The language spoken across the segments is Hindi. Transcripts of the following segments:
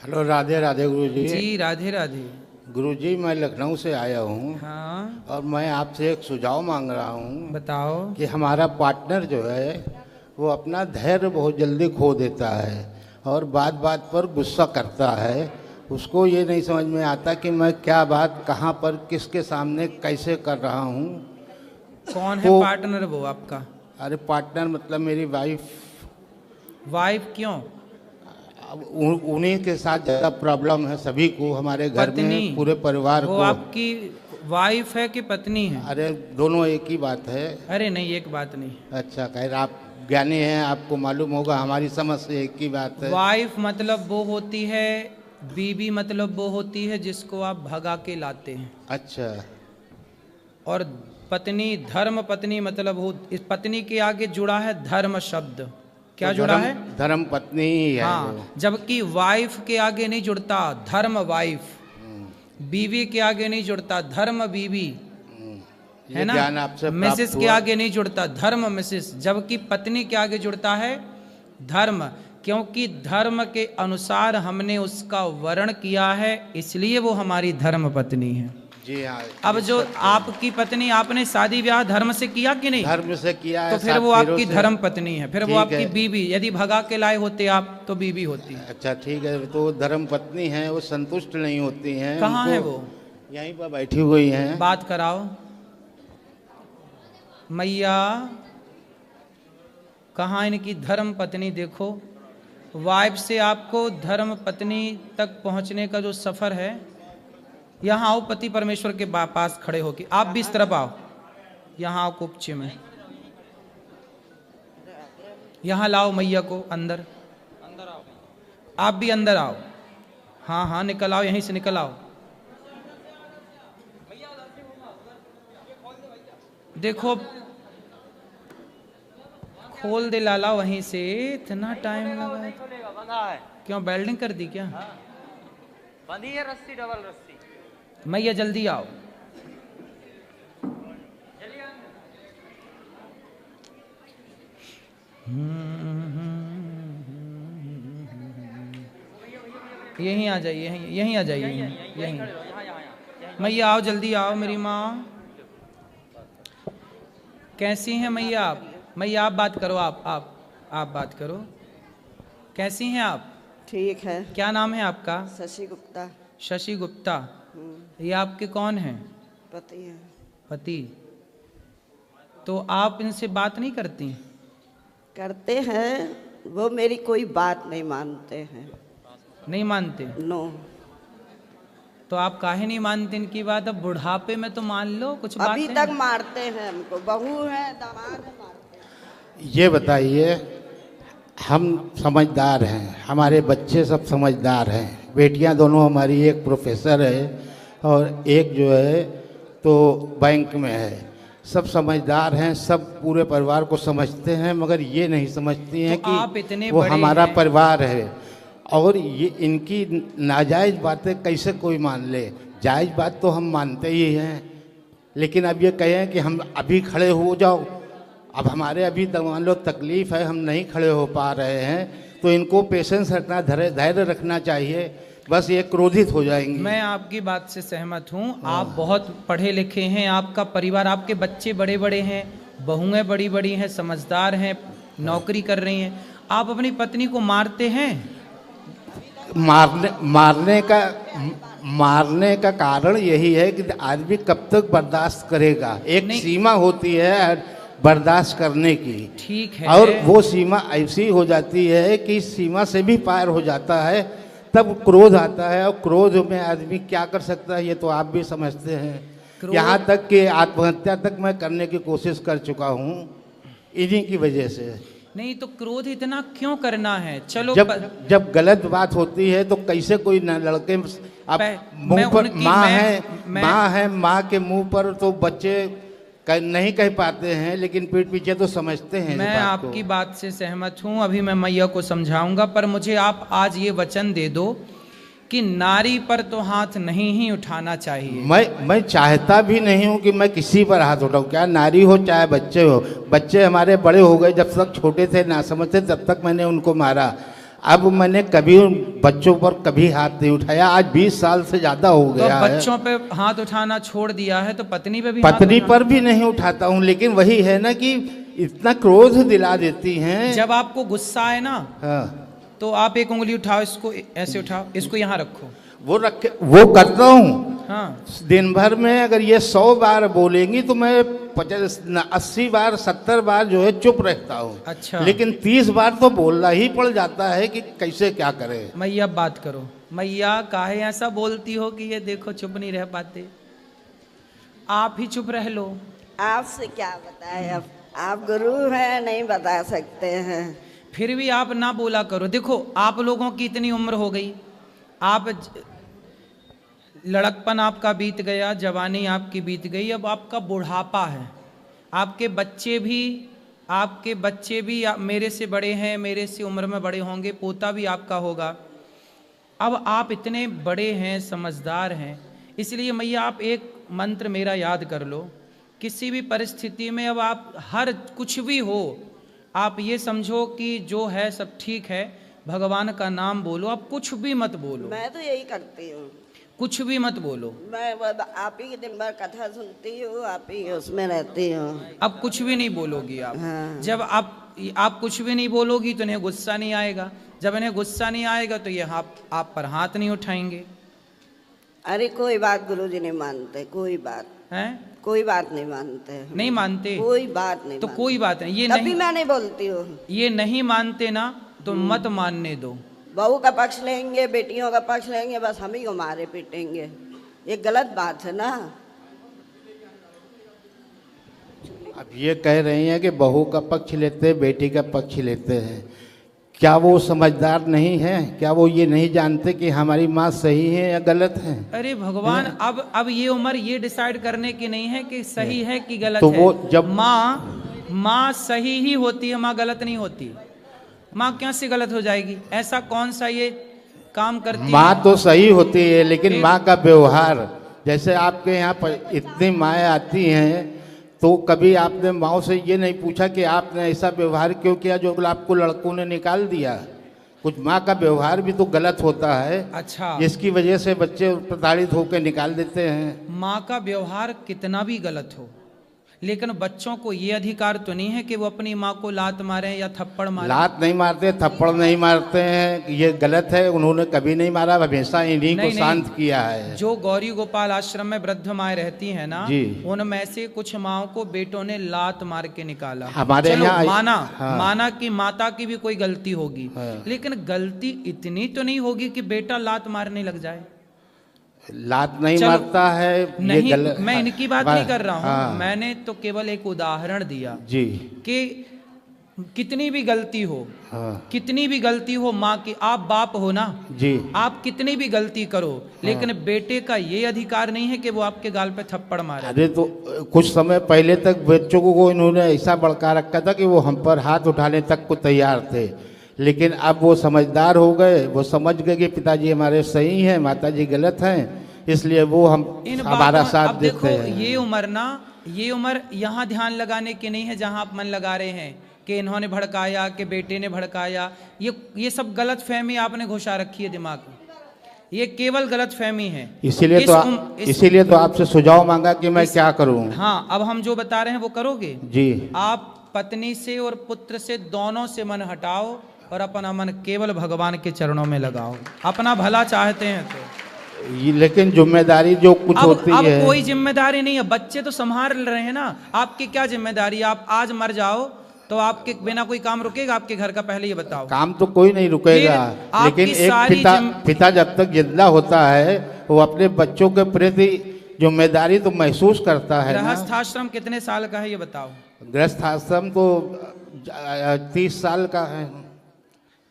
हेलो, राधे राधे गुरुजी। जी राधे राधे। गुरुजी, मैं लखनऊ से आया हूँ। हाँ और मैं आपसे एक सुझाव मांग रहा हूँ बताओ। कि हमारा पार्टनर जो है वो अपना धैर्य बहुत जल्दी खो देता है और बात बात पर गुस्सा करता है। उसको ये नहीं समझ में आता कि मैं क्या बात कहाँ पर किसके सामने कैसे कर रहा हूँ। कौन है तो पार्टनर वो आपका? अरे पार्टनर मतलब मेरी वाइफ। वाइफ क्यों? अब उन्हीं के साथ ज़्यादा प्रॉब्लम है, सभी को, हमारे घर पत्नी? में, पूरे परिवार वो को। आपकी वाइफ है कि पत्नी है? अरे दोनों एक ही बात है। अरे नहीं, एक बात नहीं। अच्छा, खैर आप ज्ञानी हैं, आपको मालूम होगा, हमारी समझ से एक ही बात है। वाइफ मतलब वो होती है, बीवी मतलब वो होती है जिसको आप भगा के लाते हैं। अच्छा। और पत्नी, धर्म पत्नी मतलब हो, इस पत्नी के आगे जुड़ा है धर्म शब्द। क्या तो जुड़ा है? धर्म पत्नी ही है वो। हाँ, जबकि वाइफ के आगे नहीं जुड़ता धर्म वाइफ, बीवी के आगे नहीं जुड़ता धर्म बीवी, है ये ना? ज्ञान आपसे मिसेस प्राप्त के हुआ। आगे नहीं जुड़ता धर्म मिसेस, जबकि पत्नी के आगे जुड़ता है धर्म, क्योंकि धर्म के अनुसार हमने उसका वर्ण किया है, इसलिए वो हमारी धर्म पत्नी है। जी हाँ। अब जो आपकी पत्नी, आपने शादी ब्याह धर्म से किया कि नहीं? धर्म से किया है, तो फिर 7 वो फेरों आपकी से। धर्म पत्नी है, फिर वो ठीक आपकी है। बीवी। यदि भगा के लाए होते आप तो बीवी होती। अच्छा ठीक है, तो धर्म पत्नी है, वो संतुष्ट नहीं होती हैं। कहाँ है उनको वो? यहीं पर बैठी हुई हैं। बात कराओ। मैया, कहाँ इनकी धर्म पत्नी? देखो, वाइफ से आपको धर्म पत्नी तक पहुंचने का जो सफर है, यहाँ आओ, पति परमेश्वर के पास खड़े होके। आप भी इस तरफ आओ, यहाँ आओ कुपचे में, यहाँ लाओ मैया को अंदर। अंदर आओ, आप भी अंदर आओ। हाँ हाँ, निकल आओ, यहीं से निकल आओ। देखो, खोल दे लाला वहीं से, इतना टाइम लगा। बंधा है। क्यों, वेल्डिंग कर दी क्या? बंधी है रस्सी, डबल रस्सी। मैया जल्दी आओ। यहीं आ जाइए, यहीं आ जाइए, यहीं। मैया आओ, जल्दी आओ मेरी माँ। कैसी हैं मैया आप? मैया आप बात करो, आप बात करो। कैसी हैं आप? ठीक है। क्या नाम है आपका? शशि गुप्ता। शशि गुप्ता। ये आपके कौन हैं? पति है। पति। तो आप इनसे बात नहीं करती? करते हैं, वो मेरी कोई बात नहीं मानते हैं। नहीं मानते? नो। तो आप काहे नहीं मानते इनकी बात? अब बुढ़ापे में तो मान लो कुछ बात अभी है। तक मारते हैं हमको, बहू है, दामाद है, मारते हैं। ये बताइए, हम समझदार हैं, हमारे बच्चे सब समझदार हैं, बेटियां दोनों हमारी, एक प्रोफेसर है और एक जो है तो बैंक में है। सब समझदार हैं, सब पूरे परिवार को समझते हैं, मगर ये नहीं समझती हैं तो आप इतने कि वो बड़े हमारा हैं। परिवार है। और ये इनकी नाजायज़ बातें कैसे कोई मान ले? जायज़ बात तो हम मानते ही हैं, लेकिन अब ये कहें कि हम अभी खड़े हो जाओ, अब हमारे अभी मान लो तकलीफ है, हम नहीं खड़े हो पा रहे हैं, तो इनको पेशेंस रखना, धैर्य रखना चाहिए, बस ये क्रोधित हो जाएंगे। मैं आपकी बात से सहमत हूँ। आप बहुत पढ़े लिखे हैं, आपका परिवार, आपके बच्चे बड़े बड़े हैं, बहुएं बड़ी बड़ी हैं, समझदार हैं, नौकरी कर रही हैं। आप अपनी पत्नी को मारते हैं? मारने का कारण यही है कि आदमी कब तक बर्दाश्त करेगा। एक सीमा होती है बर्दाश्त करने की। ठीक है। और वो सीमा ऐसी हो जाती है कि सीमा से भी पार हो जाता है, तब क्रोध आता है, और क्रोध में आदमी क्या कर सकता है ये तो आप भी समझते हैं। यहाँ तक कि आत्महत्या तक मैं करने की कोशिश कर चुका हूँ इन्हीं की वजह से। नहीं तो क्रोध इतना क्यों करना है? चलो, जब गलत बात होती है तो कैसे कोई लड़के अब मुंह पर माँ है, माँ के मुंह पर तो बच्चे नहीं कह पाते हैं, लेकिन पीठ पीछे तो समझते हैं। मैं आपकी बात से सहमत हूँ, अभी मैं मैया को समझाऊंगा, पर मुझे आप आज ये वचन दे दो कि नारी पर तो हाथ नहीं ही उठाना चाहिए। मैं चाहता भी नहीं हूँ कि मैं किसी पर हाथ उठाऊँ, क्या नारी हो चाहे बच्चे हो। बच्चे हमारे बड़े हो गए, जब तक छोटे थे ना समझते तब तक मैंने उनको मारा। अब मैंने कभी उन बच्चों पर कभी हाथ नहीं उठाया, आज 20 साल से ज्यादा हो तो गया है। बच्चों पे हाथ उठाना छोड़ दिया है तो पत्नी पे भी हाथ पत्नी उठाना- पर भी नहीं उठाता हूँ, लेकिन वही है ना कि इतना क्रोध दिला देती हैं। जब आपको गुस्सा आए ना हाँ, तो आप एक उंगली उठाओ, इसको ऐसे उठाओ, इसको यहाँ रखो। वो करता हूँ। हाँ, दिन भर में अगर ये 100 बार बोलेंगी तो मैं 80 बार 70 बार जो है चुप रहता हूँ। अच्छा। लेकिन 30 बार तो बोलना ही पड़ जाता है कि कैसे क्या करे। मैया बात करो। मैया काहे ऐसा बोलती हो कि ये देखो चुप नहीं रह पाते, आप ही चुप रह लो। आपसे क्या बताए, अब आप गुरु हैं, नहीं बता सकते हैं। फिर भी आप ना बोला करो। देखो आप लोगों की इतनी उम्र हो गई, आप लड़कपन आपका बीत गया, जवानी आपकी बीत गई, अब आपका बुढ़ापा है। आपके बच्चे भी मेरे से बड़े हैं, मेरे से उम्र में बड़े होंगे, पोता भी आपका होगा। अब आप इतने बड़े हैं, समझदार हैं, इसलिए मैया आप एक मंत्र मेरा याद कर लो। किसी भी परिस्थिति में अब आप हर कुछ भी हो, आप ये समझो कि जो है सब ठीक है, भगवान का नाम बोलो, आप कुछ भी मत बोलो, मैं तो यही करती हूँ, कुछ भी मत बोलो। मैं आप ही के दिन भर कथा सुनती हूँ, आप ही उसमें रहती हूँ। अब कुछ भी नहीं बोलोगी आप। हाँ। जब आप कुछ भी नहीं बोलोगी तो इन्हें गुस्सा नहीं आएगा, जब इन्हें गुस्सा नहीं आएगा तो ये आप पर हाथ नहीं उठाएंगे। अरे कोई बात गुरुजी नहीं मानते, कोई बात, हैं? कोई बात नहीं मानते, नहीं मानते कोई बात नहीं तो मानते। कोई बात नहीं, ये तभी नहीं, मैं नहीं बोलती हूँ। ये नहीं मानते ना तो मत मानने दो। बहू का पक्ष लेंगे, बेटियों का पक्ष लेंगे, बस हम ही को मारे पीटेंगे, ये गलत बात है ना। अब ये कह रही हैं कि बहू का पक्ष लेते हैं, बेटी का पक्ष लेते हैं, क्या वो समझदार नहीं है? क्या वो ये नहीं जानते कि हमारी माँ सही है या गलत है? अरे भगवान, अब ये उम्र ये डिसाइड करने की नहीं है कि सही है कि गलत तो है। वो जब माँ सही ही होती है, माँ गलत नहीं होती। माँ कैसे गलत हो जाएगी? ऐसा कौन सा ये काम करती माँ है? तो सही होती है, लेकिन फिर- माँ का व्यवहार, जैसे आपके यहाँ पर इतनी माएँ आती हैं, तो कभी आपने माँ से ये नहीं पूछा कि आपने ऐसा व्यवहार क्यों किया जो आपको लड़कों ने निकाल दिया? कुछ माँ का व्यवहार भी तो गलत होता है, अच्छा, जिसकी वजह से बच्चे प्रताड़ित होकर निकाल देते हैं। माँ का व्यवहार कितना भी गलत हो, लेकिन बच्चों को ये अधिकार तो नहीं है कि वो अपनी माँ को लात मारे या थप्पड़ मारे। लात नहीं मारते, थप्पड़ नहीं मारते हैं, ये गलत है। उन्होंने कभी नहीं मारा, हमेशा इन्हीं को शांत किया है। जो गौरी गोपाल आश्रम में वृद्ध माएँ रहती हैं ना, जी। उनमें से कुछ माओ को बेटों ने लात मार के निकाला। हमारे चलो यहाँ माना, हाँ। माना कि माता की भी कोई गलती होगी, हाँ। लेकिन गलती इतनी तो नहीं होगी कि बेटा लात मारने लग जाए। लात नहीं चलो, मारता है, ये नहीं, गलत। मैं इनकी बात नहीं कर रहा हूँ, हाँ। मैंने तो केवल एक उदाहरण दिया जी कि कितनी भी गलती हो, हाँ कितनी भी गलती हो माँ की, आप बाप हो ना, जी आप कितनी भी गलती करो, लेकिन बेटे का ये अधिकार नहीं है कि वो आपके गाल पे थप्पड़ मारे। अरे तो कुछ समय पहले तक बच्चों को इन्होंने ऐसा भड़का रखा था कि वो हम पर हाथ उठाने तक को तैयार थे, लेकिन अब वो समझदार हो गए, वो समझ गए कि पिताजी हमारे सही हैं, माताजी गलत हैं, इसलिए वो हमारा साथ अब देते देखो, हैं। ये उम्र यहाँ ध्यान लगाने की नहीं है जहाँ आप मन लगा रहे हैं कि इन्होंने भड़काया, कि बेटे ने भड़काया। ये सब गलत फहमी आपने घुसा रखी है दिमाग में, ये केवल गलत फहमी है। इसीलिए तो आपसे सुझाव मांगा कि मैं क्या करूं। हाँ, अब हम जो बता रहे हैं वो करोगे जी। आप पत्नी से और पुत्र से दोनों से मन हटाओ और अपना मन केवल भगवान के चरणों में लगाओ, अपना भला चाहते हैं तो। लेकिन जिम्मेदारी जो कुछ होती अब है, कोई जिम्मेदारी नहीं है, बच्चे तो संभाल रहे हैं ना, आपकी क्या जिम्मेदारी? आप आज मर जाओ तो आपके बिना कोई काम रुकेगा आपके घर का? पहले ये बताओ। काम तो कोई नहीं रुकेगा, लेकिन एक पिता जब तक जिंदा होता है वो अपने बच्चों के प्रति जिम्मेदारी तो महसूस करता है ना। गृहस्थाश्रम कितने साल का है ये बताओ? गृहस्थाश्रम तो 30 साल का है।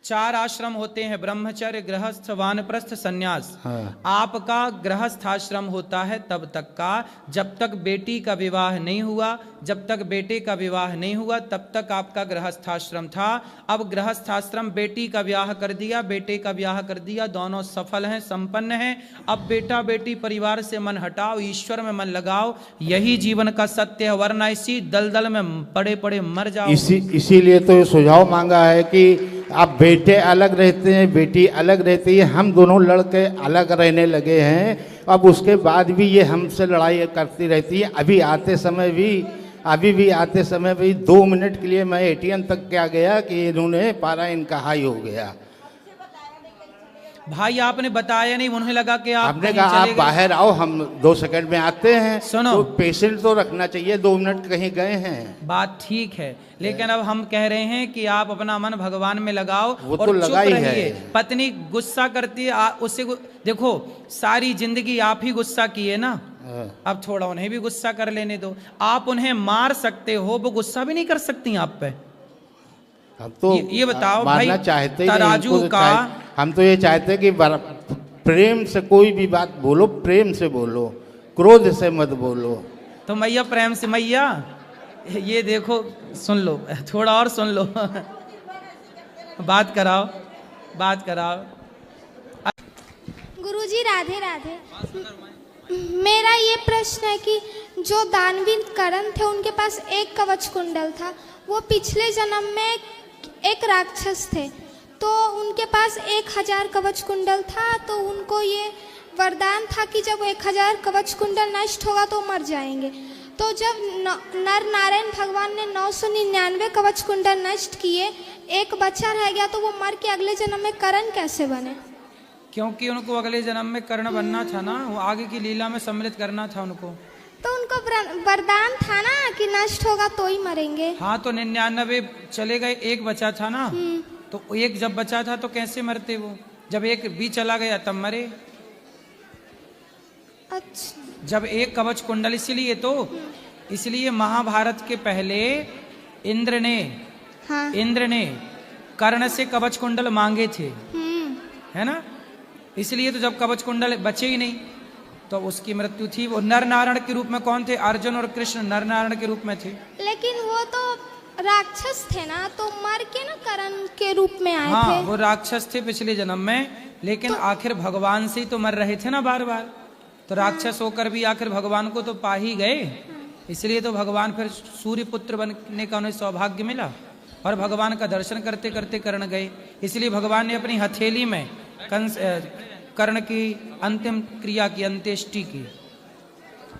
4 आश्रम होते हैं, ब्रह्मचर्य, गृहस्थ, वानप्रस्थ, सन्यास। हाँ। आपका गृहस्थाश्रम होता है तब तक का जब तक बेटी का विवाह नहीं हुआ, जब तक बेटे का विवाह नहीं हुआ तब तक आपका गृहस्थाश्रम था। अब गृहस्थाश्रम, बेटी का ब्याह कर दिया, बेटे का ब्याह कर दिया, दोनों सफल हैं, संपन्न हैं। अब बेटा बेटी परिवार से मन हटाओ, ईश्वर में मन लगाओ, यही जीवन का सत्य है, वरना इसी दलदल में पड़े पड़े मर जाओ। इसीलिए तो ये सुझाव मांगा है कि अब बेटे अलग रहते हैं, बेटी अलग रहती है, हम दोनों लड़के अलग रहने लगे हैं। अब उसके बाद भी ये हमसे लड़ाई करती रहती है। अभी भी आते समय भी 2 मिनट के लिए मैं एटीएम तक क्या गया कि इन्होंने पारा इनका हाई हो गया। भाई आपने बताया नहीं, उन्हें लगा कि आप हमने कहीं कहा आप चले गए। बाहर आओ, हम 2 सेकंड में आते हैं। सुनो। तो पेशेंट तो रखना चाहिए, 2 मिनट कहीं गए हैं। बात ठीक है, लेकिन अब हम कह रहे हैं कि आप अपना मन भगवान में लगाओ वो और तो चुप लगा ही रहिए। है। पत्नी गुस्सा करती है, उससे देखो सारी जिंदगी आप ही गुस्सा किए ना, अब थोड़ा उन्हें भी गुस्सा कर लेने दो। आप उन्हें मार सकते हो, वो गुस्सा भी नहीं कर सकती आप पे। हम तो ये बताओ भाई, मारना चाहते ही नहीं, तराजू हमको तो का हम तो ये चाहते हैं कि प्रेम से कोई भी बात बोलो, प्रेम से बोलो, क्रोध से मत बोलो। तो मैया प्रेम से, मैया ये देखो सुन लो, थोड़ा और सुन लो बात कराओ, बात कराओ। गुरुजी राधे राधे। मेरा ये प्रश्न है कि जो दानवीर करण थे उनके पास एक कवच कुंडल था, वो पिछले जन्म में एक राक्षस थे, तो उनके पास 1000 कवच कुंडल था, तो उनको ये वरदान था कि जब 1000 कवच कुंडल नष्ट होगा तो मर जाएंगे। तो जब नर नारायण भगवान ने 999 कवच कुंडल नष्ट किए, एक बच्चा रह गया, तो वो मर के अगले जन्म में करण कैसे बने? क्योंकि उनको अगले जन्म में कर्ण बनना था ना, वो आगे की लीला में सम्मिलित करना था उनको। तो उनको वरदान था ना कि नष्ट होगा तो ही मरेंगे। हाँ, तो 99 चले गए, एक बचा था ना, तो एक जब बचा था तो कैसे मरते वो? जब एक भी चला गया तब मरे। अच्छा। जब एक कवच कुंडल, इसलिए महाभारत के पहले इंद्र ने कर्ण से कवच कुंडल मांगे थे, है ना? इसलिए तो जब कवच कुंडल बचे ही नहीं तो उसकी मृत्यु थी। वो नर नारायण के रूप में कौन थे? अर्जुन और कृष्ण नर नारायण के रूप में थे। लेकिन वो तो राक्षस थे ना, तो मर के ना करण के रूप में आए हाँ, थे। वो राक्षस थे पिछले जन्म में, लेकिन आखिर भगवान से ही तो मर रहे थे ना बार बार। तो राक्षस होकर भी आखिर भगवान को तो पा ही गए, इसलिए तो भगवान फिर सूर्य पुत्र बनने का उन्हें सौभाग्य मिला और भगवान का दर्शन करते करते कर्ण गए। इसलिए भगवान ने अपनी हथेली में कर्ण की अंतिम क्रिया की, अंत्येष्टि की।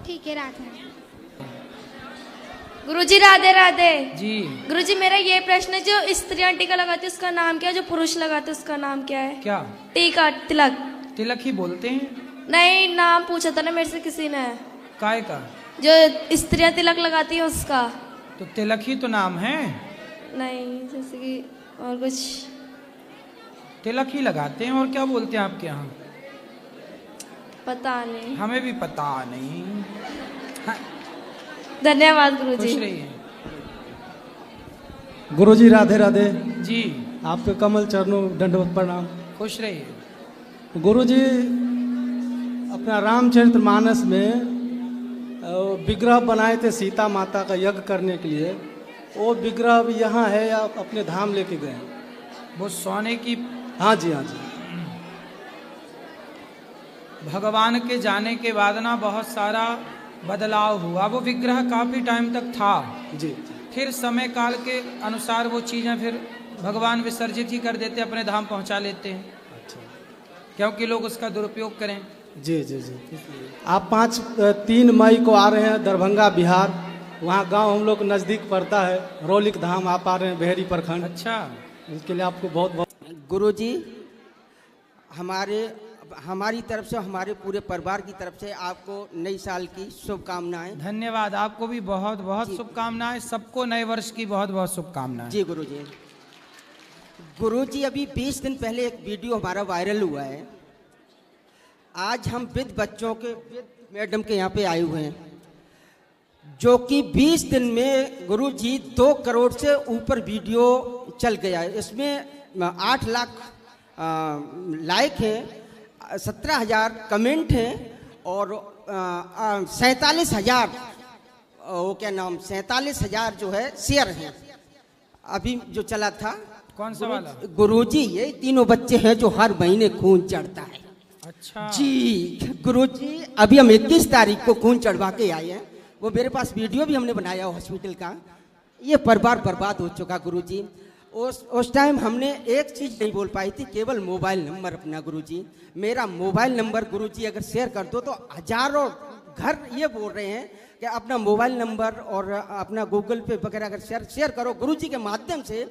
ठीक है, राधे। गुरुजी राधे राधे। जी गुरुजी, मेरा ये प्रश्न है, जो स्त्रियां टीका लगाती है उसका नाम क्या है, जो पुरुष लगाते हैं उसका नाम क्या है? क्या? टीका, तिलक। तिलक ही बोलते हैं। नहीं, नाम पूछा था ना मेरे से किसी ने। काय का? जो स्त्रियां तिलक लगाती है उसका। तो तिलक ही तो नाम है। नहीं, जैसे कि और कुछ। तिलक ही लगाते हैं, और क्या बोलते हैं आपके यहाँ? पता नहीं। हमें भी पता नहीं। हाँ, धन्यवाद गुरुजी। खुश रहिए। गुरुजी राधे राधे। जी आपके कमल चरणों दंडवत प्रणाम। खुश रहिए। गुरुजी, अपना रामचरितमानस में विग्रह बनाए थे सीता माता का यज्ञ करने के लिए, वो विग्रह अब यहाँ है या अपने धाम लेके गए? वो सोने की, हाँ जी, हाँ जी। भगवान के जाने के बाद ना बहुत सारा बदलाव हुआ। वो विग्रह काफी टाइम तक था, जी। फिर समय काल के अनुसार वो चीजें फिर भगवान विसर्जित ही कर देते, अपने धाम पहुंचा लेते हैं। अच्छा। क्योंकि लोग उसका दुरुपयोग करें। जी जी जी। आप 3 मई को आ रहे हैं दरभंगा बिहार, वहाँ गांव हम लोग नज़दीक पड़ता है, रौलिक धाम। आप आ रहे हैं बेहरी प्रखंड। अच्छा, इसके लिए आपको बहुत बहुत। गुरुजी, हमारी तरफ से, हमारे पूरे परिवार की तरफ से आपको नई साल की शुभकामनाएं। धन्यवाद। आपको भी बहुत बहुत शुभकामनाएं। सबको नए वर्ष की बहुत बहुत शुभकामनाएं। जी गुरुजी। गुरुजी, अभी 20 दिन पहले एक वीडियो हमारा वायरल हुआ है। आज हम विद बच्चों के, विद मैडम के यहाँ पे आए हुए हैं, जो कि 20 दिन में गुरुजी 2 करोड़ से ऊपर वीडियो चल गया है। इसमें 8 लाख लाइक हैं, 17,000 कमेंट हैं और 47,000 वो क्या नाम 47,000 जो है शेयर हैं। अभी जो चला था, कौन सा वाला? गुरुजी, ये तीनों बच्चे हैं जो हर महीने खून चढ़ता है। अच्छा जी गुरुजी, अभी हम 21 तारीख को खून चढ़वा के आए हैं। वो मेरे पास वीडियो भी हमने बनाया हॉस्पिटल का। ये परिवार बर्बाद हो चुका गुरुजी। उस टाइम हमने एक चीज़ नहीं बोल पाई थी, केवल मोबाइल नंबर अपना गुरुजी। मेरा मोबाइल नंबर गुरुजी अगर शेयर कर दो तो हजारों घर ये बोल रहे हैं कि अपना मोबाइल नंबर और अपना गूगल पे वगैरह अगर शेयर करो गुरुजी के माध्यम से,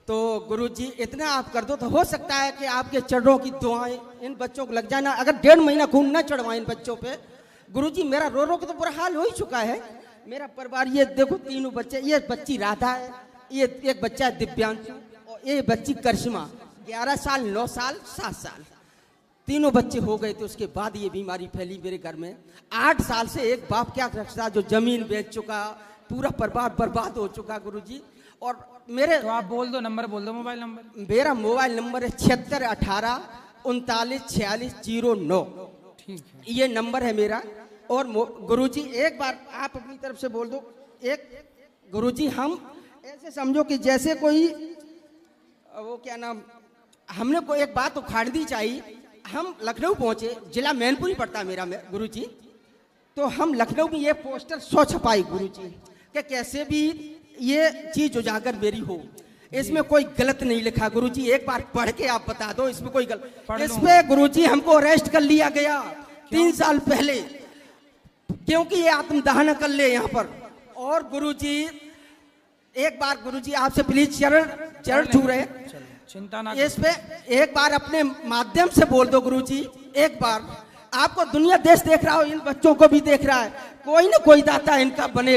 तो गुरुजी इतना आप कर दो तो हो सकता है कि आपके चरणों की दुआएं इन बच्चों को लग जाए ना। अगर 1.5 महीना खून ना चढ़वाएं इन बच्चों पे गुरुजी, मेरा रो रो के तो बुरा हाल हो ही चुका है। मेरा परिवार ये देखो, तीनों बच्चे, ये बच्ची राधा है, ये एक बच्चा है दिव्यांशु और ये बच्ची करिश्मा, 11 साल 9 साल 7 साल, तीनों बच्चे हो गए। तो उसके बाद ये बीमारी फैली मेरे घर में। 8 साल से एक बाप क्या रखता, जो जमीन बेच चुका, पूरा परिवार बर्बाद हो चुका गुरुजी। और मेरे तो आप बोल दो, नंबर बोल दो, मोबाइल नंबर। मेरा मोबाइल नंबर है 76 18 39 46 09। ठीक है, ये नंबर है मेरा। और गुरुजी एक बार आप अपनी तरफ से बोल दो। एक गुरुजी, हम ऐसे समझो कि जैसे कोई वो क्या नाम, हमने कोई एक बात उखाड़ दी चाहिए। हम लखनऊ पहुंचे, जिला मैनपुरी पड़ता है मेरा गुरुजी। तो हम लखनऊ में ये पोस्टर 100 छपाई गुरुजी कि कैसे भी ये चीज उजागर मेरी हो। इसमें कोई गलत नहीं लिखा गुरुजी, एक बार पढ़ के आप बता दो इसमें कोई गलत। इसमें गुरुजी हमको अरेस्ट कर लिया गया 3 साल पहले, क्योंकि ये आत्मदहन कर ले यहाँ पर। और गुरुजी एक बार गुरुजी आपसे प्लीज चरण छू रहे, चिंता ना इस पे एक बार अपने माध्यम से बोल दो गुरुजी। एक बार आपको दुनिया देश देख रहा हो, इन बच्चों को भी देख रहा है, कोई ना कोई दाता इनका बने।